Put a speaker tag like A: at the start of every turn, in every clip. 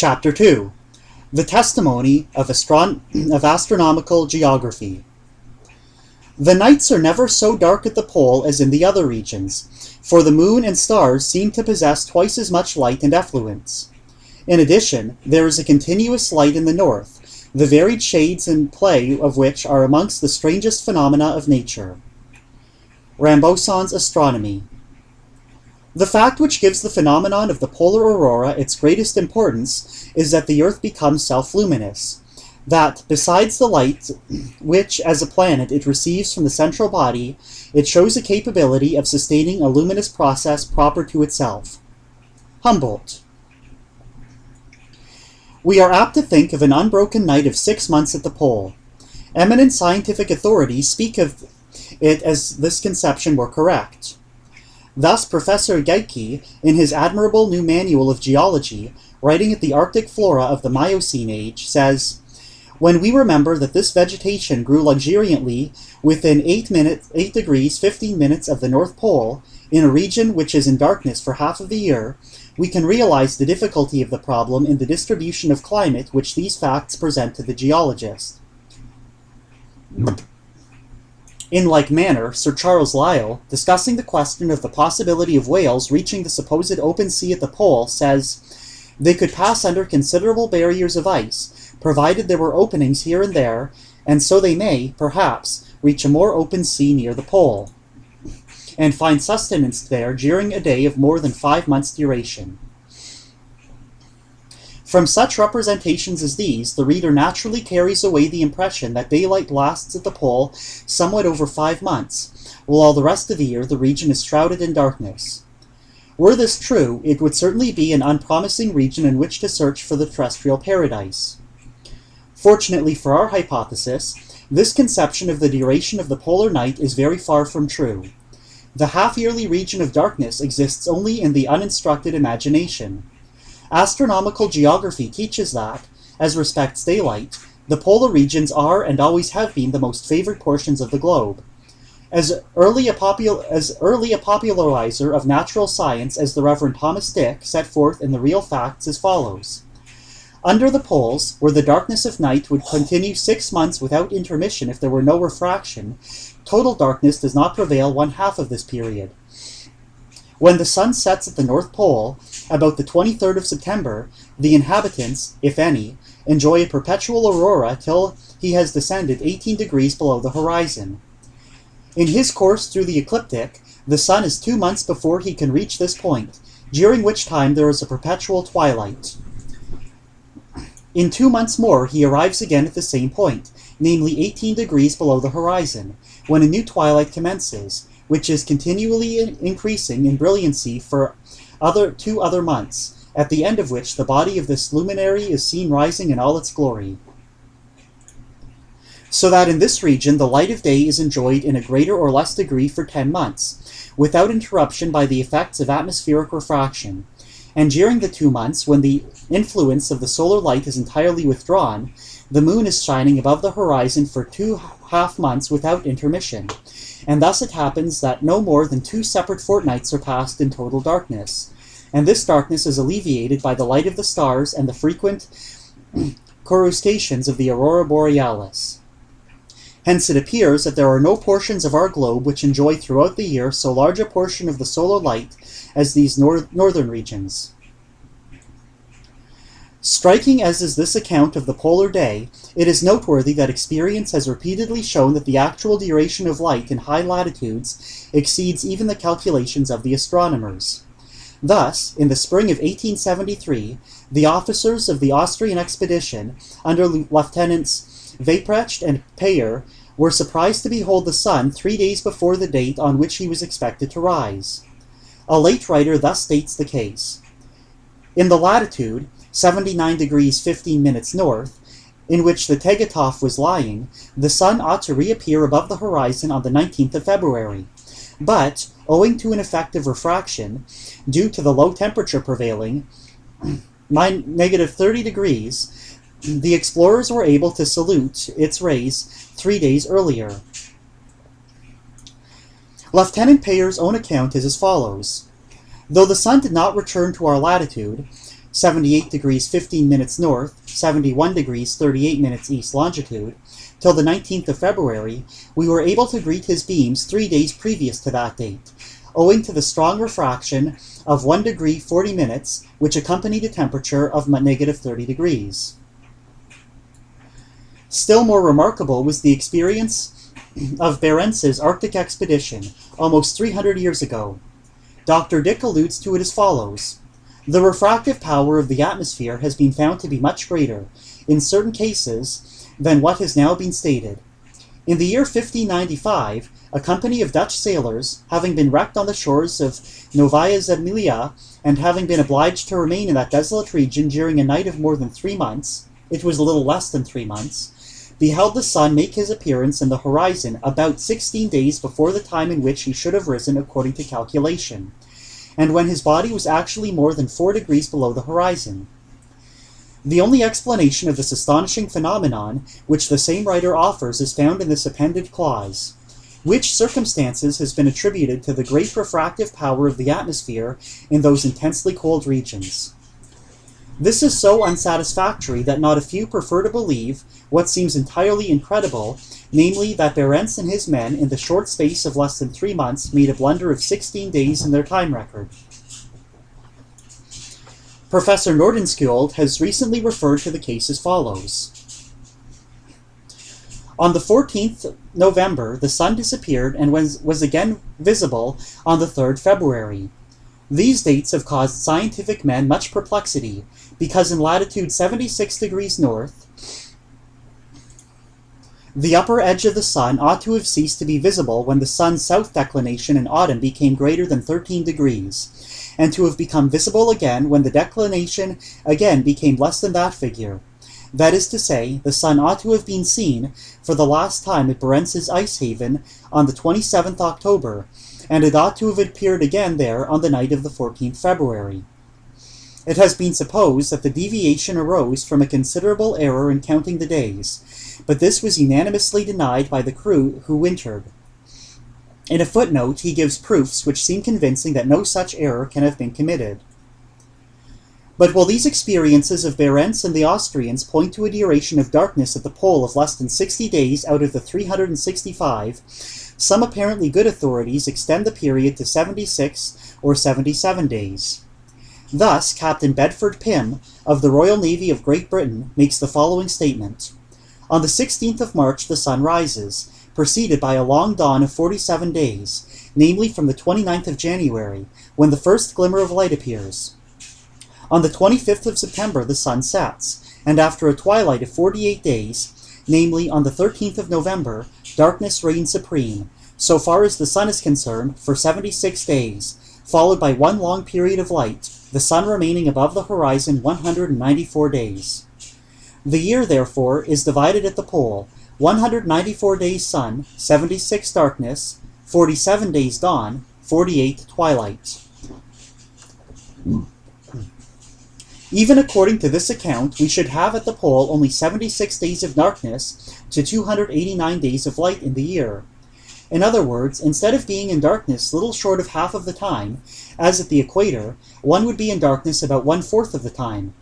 A: Chapter 2. The Testimony of Astronomical Geography. The nights are never so dark at the pole as in the other regions, for the moon and stars seem to possess twice as much light and effluence. In addition, there is a continuous light in the north, the varied shades and play of which are amongst the strangest phenomena of nature. Ramboson's Astronomy. The fact which gives the phenomenon of the polar aurora its greatest importance is that the Earth becomes self-luminous, that, besides the light which, as a planet, it receives from the central body, it shows a capability of sustaining a luminous process proper to itself. Humboldt. We are apt to think of an unbroken night of 6 months at the pole. Eminent scientific authorities speak of it as this conception were correct. Thus, Professor Geikie, in his admirable new manual of geology, writing at the Arctic flora of the Miocene age, says, "When we remember that this vegetation grew luxuriantly within 8 degrees 15 minutes of the North Pole, in a region which is in darkness for half of the year, we can realize the difficulty of the problem in the distribution of climate which these facts present to the geologist." In like manner, Sir Charles Lyell, discussing the question of the possibility of whales reaching the supposed open sea at the pole, says, "They could pass under considerable barriers of ice, provided there were openings here and there, and so they may, perhaps, reach a more open sea near the pole, and find sustenance there during a day of more than 5 months' duration." From such representations as these, the reader naturally carries away the impression that daylight lasts at the pole somewhat over 5 months, while all the rest of the year the region is shrouded in darkness. Were this true, it would certainly be an unpromising region in which to search for the terrestrial paradise. Fortunately for our hypothesis, this conception of the duration of the polar night is very far from true. The half-yearly region of darkness exists only in the uninstructed imagination. Astronomical geography teaches that, as respects daylight, the polar regions are and always have been the most favored portions of the globe. As early a popularizer of natural science as the Reverend Thomas Dick set forth in the Real Facts as follows: "Under the poles, where the darkness of night would continue 6 months without intermission if there were no refraction, total darkness does not prevail 1/2 of this period. When the sun sets at the North Pole, about the 23rd of September, the inhabitants, if any, enjoy a perpetual aurora till he has descended 18 degrees below the horizon. In his course through the ecliptic, the sun is 2 months before he can reach this point, during which time there is a perpetual twilight. In 2 months more he arrives again at the same point, namely 18 degrees below the horizon, when a new twilight commences, which is continually increasing in brilliancy for 2 other months, at the end of which the body of this luminary is seen rising in all its glory. So that in this region the light of day is enjoyed in a greater or less degree for 10 months, without interruption by the effects of atmospheric refraction, and during the 2 months when the influence of the solar light is entirely withdrawn, the moon is shining above the horizon for 2 half months without intermission, and thus it happens that no more than 2 separate fortnights are passed in total darkness, and this darkness is alleviated by the light of the stars and the frequent coruscations of the aurora borealis. Hence it appears that there are no portions of our globe which enjoy throughout the year so large a portion of the solar light as these northern regions. Striking as is this account of the polar day, it is noteworthy that experience has repeatedly shown that the actual duration of light in high latitudes exceeds even the calculations of the astronomers. Thus, in the spring of 1873, the officers of the Austrian expedition, under Lieutenants Weprecht and Peyer, were surprised to behold the sun 3 days before the date on which he was expected to rise. A late writer thus states the case: "In the latitude 79 degrees 15 minutes north, in which the Tegethoff was lying, the sun ought to reappear above the horizon on the 19th of February, but, owing to an effect of refraction, due to the low temperature prevailing, negative 30 degrees, the explorers were able to salute its rays 3 days earlier." Lieutenant Payer's own account is as follows: "Though the sun did not return to our latitude, 78 degrees 15 minutes north, 71 degrees 38 minutes east longitude, till the 19th of February, we were able to greet his beams 3 days previous to that date, owing to the strong refraction of 1 degree 40 minutes, which accompanied a temperature of negative 30 degrees. Still more remarkable was the experience of Berentz's Arctic expedition, almost 300 years ago. Dr. Dick alludes to it as follows. The refractive power of the atmosphere has been found to be much greater, in certain cases, than what has now been stated. In the year 1595, a company of Dutch sailors, having been wrecked on the shores of Novaya Zemlya, and having been obliged to remain in that desolate region during a night of more than 3 months, it was a little less than 3 months, beheld the sun make his appearance in the horizon about 16 days before the time in which he should have risen according to calculation, and when his body was actually more than 4 degrees below the horizon. The only explanation of this astonishing phenomenon which the same writer offers is found in this appended clause, which circumstances has been attributed to the great refractive power of the atmosphere in those intensely cold regions. This is so unsatisfactory that not a few prefer to believe what seems entirely incredible, namely that Berentz and his men in the short space of less than 3 months made a blunder of 16 days in their time record. Professor Nordenskjöld has recently referred to the case as follows. On the 14th November, the sun disappeared and was again visible on the 3rd February. These dates have caused scientific men much perplexity, because in latitude 76 degrees north, the upper edge of the sun ought to have ceased to be visible when the sun's south declination in autumn became greater than 13 degrees, and to have become visible again when the declination again became less than that figure. That is to say, the sun ought to have been seen for the last time at Berentz's ice haven on the 27th October, and it ought to have appeared again there on the night of the 14th February. It has been supposed that the deviation arose from a considerable error in counting the days, but this was unanimously denied by the crew who wintered. In a footnote, he gives proofs which seem convincing that no such error can have been committed. But while these experiences of Berentz and the Austrians point to a duration of darkness at the pole of less than 60 days out of the 365, some apparently good authorities extend the period to 76 or 77 days. Thus, Captain Bedford Pym of the Royal Navy of Great Britain makes the following statement. On the 16th of March the sun rises, preceded by a long dawn of 47 days, namely from the 29th of January, when the first glimmer of light appears. On the 25th of September the sun sets, and after a twilight of 48 days, namely on the 13th of November, darkness reigns supreme, so far as the sun is concerned, for 76 days, followed by one long period of light, the sun remaining above the horizon 194 days. The year, therefore, is divided at the pole, 194 days sun, 76 darkness, 47 days dawn, 48 twilight. Even according to this account, we should have at the pole only 76 days of darkness to 289 days of light in the year. In other words, instead of being in darkness little short of half of the time, as at the equator, one would be in darkness about 1/4 of the time.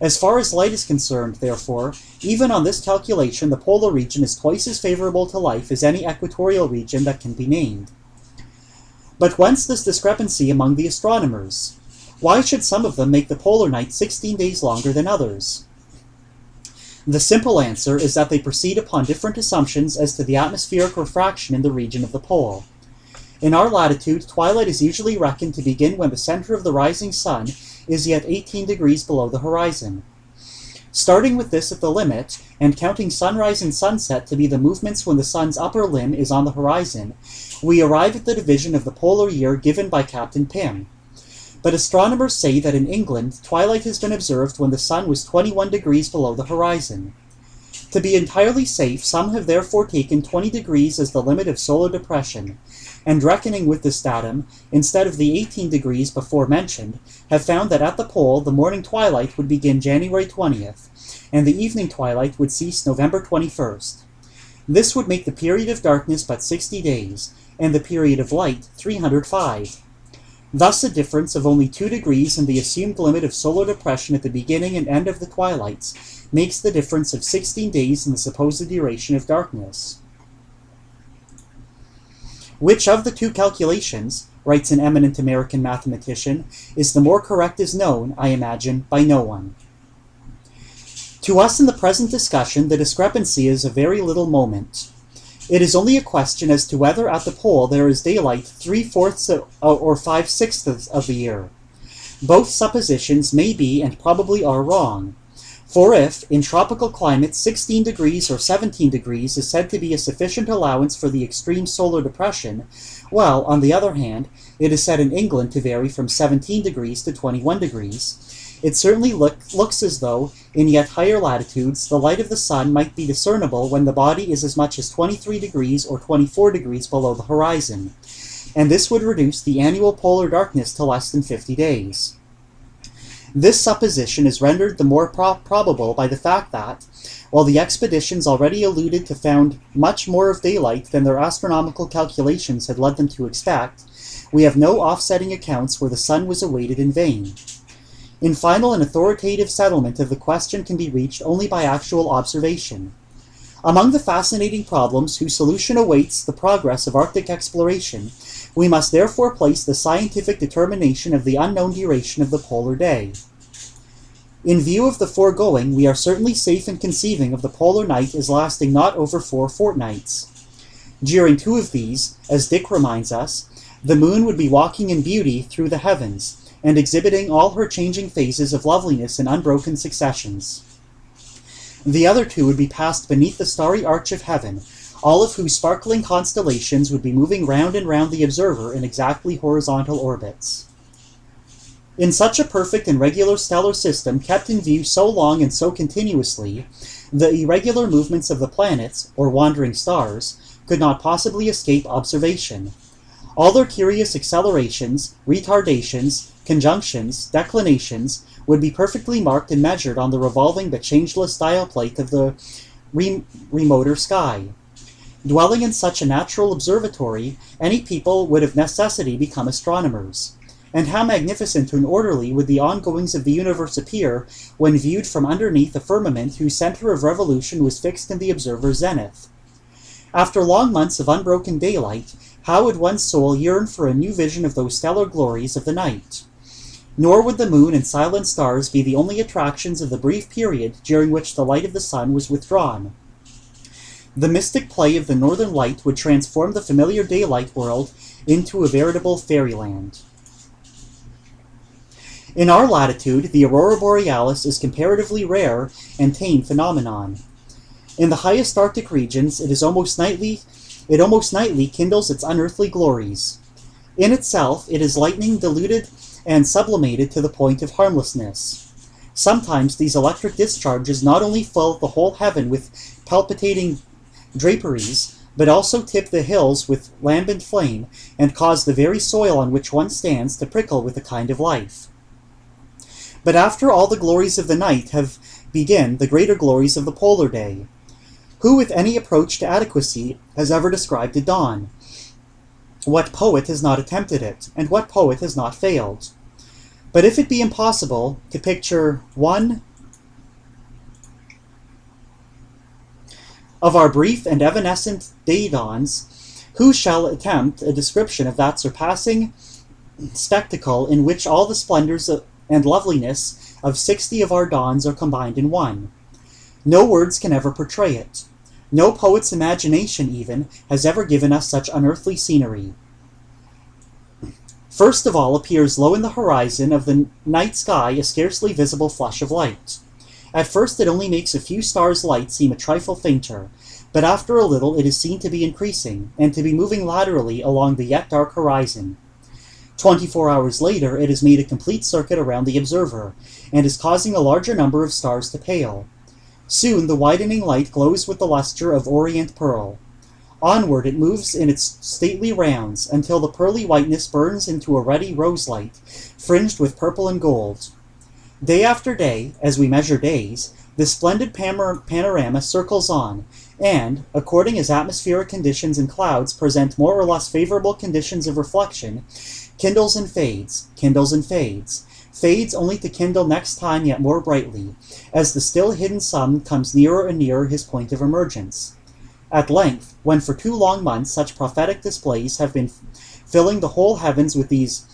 A: As far as light is concerned, therefore, even on this calculation the polar region is twice as favorable to life as any equatorial region that can be named. But whence this discrepancy among the astronomers? Why should some of them make the polar night 16 days longer than others? The simple answer is that they proceed upon different assumptions as to the atmospheric refraction in the region of the pole. In our latitude, twilight is usually reckoned to begin when the center of the rising sun is yet 18 degrees below the horizon. Starting with this at the limit, and counting sunrise and sunset to be the movements when the sun's upper limb is on the horizon, we arrive at the division of the polar year given by Captain Pym. But astronomers say that in England, twilight has been observed when the sun was 21 degrees below the horizon. To be entirely safe, some have therefore taken 20 degrees as the limit of solar depression, and reckoning with this datum, instead of the 18 degrees before mentioned, have found that at the pole the morning twilight would begin January 20th, and the evening twilight would cease November 21st. This would make the period of darkness but 60 days, and the period of light 305. Thus, a difference of only 2 degrees in the assumed limit of solar depression at the beginning and end of the twilights makes the difference of 16 days in the supposed duration of darkness. Which of the 2 calculations, writes an eminent American mathematician, is the more correct is known, I imagine, by no one. To us in the present discussion, the discrepancy is of very little moment. It is only a question as to whether at the pole there is daylight 3/4 or 5/6 of the year. Both suppositions may be and probably are wrong. For if, in tropical climates, 16 degrees or 17 degrees is said to be a sufficient allowance for the extreme solar depression, while, on the other hand, it is said in England to vary from 17 degrees to 21 degrees, it certainly looks as though, in yet higher latitudes, the light of the sun might be discernible when the body is as much as 23 degrees or 24 degrees below the horizon, and this would reduce the annual polar darkness to less than 50 days. This supposition is rendered the more probable by the fact that, while the expeditions already alluded to found much more of daylight than their astronomical calculations had led them to expect, we have no offsetting accounts where the sun was awaited in vain. In final and authoritative settlement of the question can be reached only by actual observation. Among the fascinating problems whose solution awaits the progress of Arctic exploration, we must therefore place the scientific determination of the unknown duration of the polar day. In view of the foregoing, we are certainly safe in conceiving of the polar night as lasting not over 4 fortnights. During 2 of these, as Dick reminds us, the moon would be walking in beauty through the heavens, and exhibiting all her changing phases of loveliness in unbroken successions. The other 2 would be passed beneath the starry arch of heaven, all of whose sparkling constellations would be moving round and round the observer in exactly horizontal orbits. In such a perfect and regular stellar system, kept in view so long and so continuously, the irregular movements of the planets, or wandering stars, could not possibly escape observation. All their curious accelerations, retardations, conjunctions, declinations, would be perfectly marked and measured on the revolving but changeless dial plate of the remoter sky. Dwelling in such a natural observatory, any people would of necessity become astronomers. And how magnificent and orderly would the ongoings of the universe appear when viewed from underneath a firmament whose center of revolution was fixed in the observer's zenith. After long months of unbroken daylight, how would one's soul yearn for a new vision of those stellar glories of the night? Nor would the moon and silent stars be the only attractions of the brief period during which the light of the sun was withdrawn. The mystic play of the northern light would transform the familiar daylight world into a veritable fairyland. In our latitude, the aurora borealis is comparatively rare and tame phenomenon. In the highest Arctic regions, it almost nightly kindles its unearthly glories. In itself, it is lightning diluted and sublimated to the point of harmlessness. Sometimes these electric discharges not only fill the whole heaven with palpitating draperies, but also tip the hills with lambent flame, and cause the very soil on which one stands to prickle with a kind of life. But after all the glories of the night begin the greater glories of the polar day. Who with any approach to adequacy has ever described a dawn? What poet has not attempted it, and what poet has not failed? But if it be impossible to picture one of our brief and evanescent day dawns, who shall attempt a description of that surpassing spectacle in which all the splendors and loveliness of 60 of our dawns are combined in one? No words can ever portray it. No poet's imagination, even, has ever given us such unearthly scenery. First of all appears low in the horizon of the night sky a scarcely visible flush of light. At first it only makes a few stars' light seem a trifle fainter, but after a little it is seen to be increasing, and to be moving laterally along the yet dark horizon. 24 hours later it has made a complete circuit around the observer, and is causing a larger number of stars to pale. Soon the widening light glows with the luster of orient pearl. Onward it moves in its stately rounds, until the pearly whiteness burns into a ruddy rose-light, fringed with purple and gold. Day after day, as we measure days, this splendid panorama circles on, and, according as atmospheric conditions and clouds present more or less favorable conditions of reflection, kindles and fades, fades only to kindle next time yet more brightly, as the still hidden sun comes nearer and nearer his point of emergence. At length, when for 2 long months such prophetic displays have been filling the whole heavens with these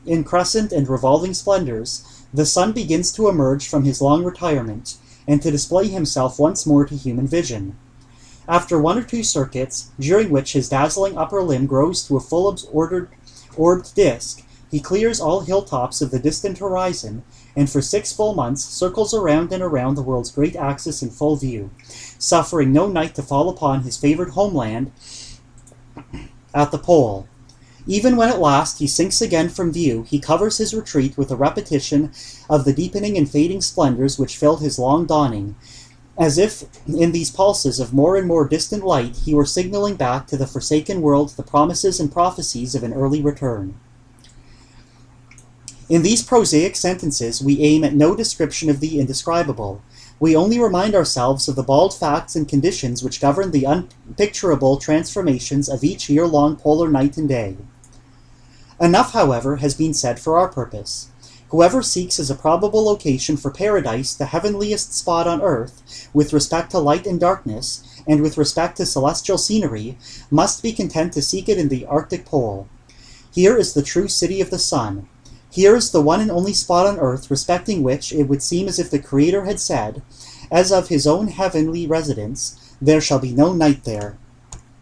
A: increscent and revolving splendors, the sun begins to emerge from his long retirement, and to display himself once more to human vision. After 1 or 2 circuits, during which his dazzling upper limb grows to a full orbed disk, he clears all hilltops of the distant horizon, and for 6 full months circles around and around the world's great axis in full view, suffering no night to fall upon his favored homeland at the pole. Even when at last he sinks again from view, he covers his retreat with a repetition of the deepening and fading splendors which filled his long dawning, as if in these pulses of more and more distant light he were signaling back to the forsaken world the promises and prophecies of an early return. In these prosaic sentences we aim at no description of the indescribable. We only remind ourselves of the bald facts and conditions which govern the unpicturable transformations of each year-long polar night and day. Enough, however, has been said for our purpose. Whoever seeks as a probable location for paradise the heavenliest spot on earth, with respect to light and darkness, and with respect to celestial scenery, must be content to seek it in the Arctic Pole. Here is the true city of the sun. Here is the one and only spot on earth respecting which it would seem as if the Creator had said, as of his own heavenly residence, "There shall be no night there."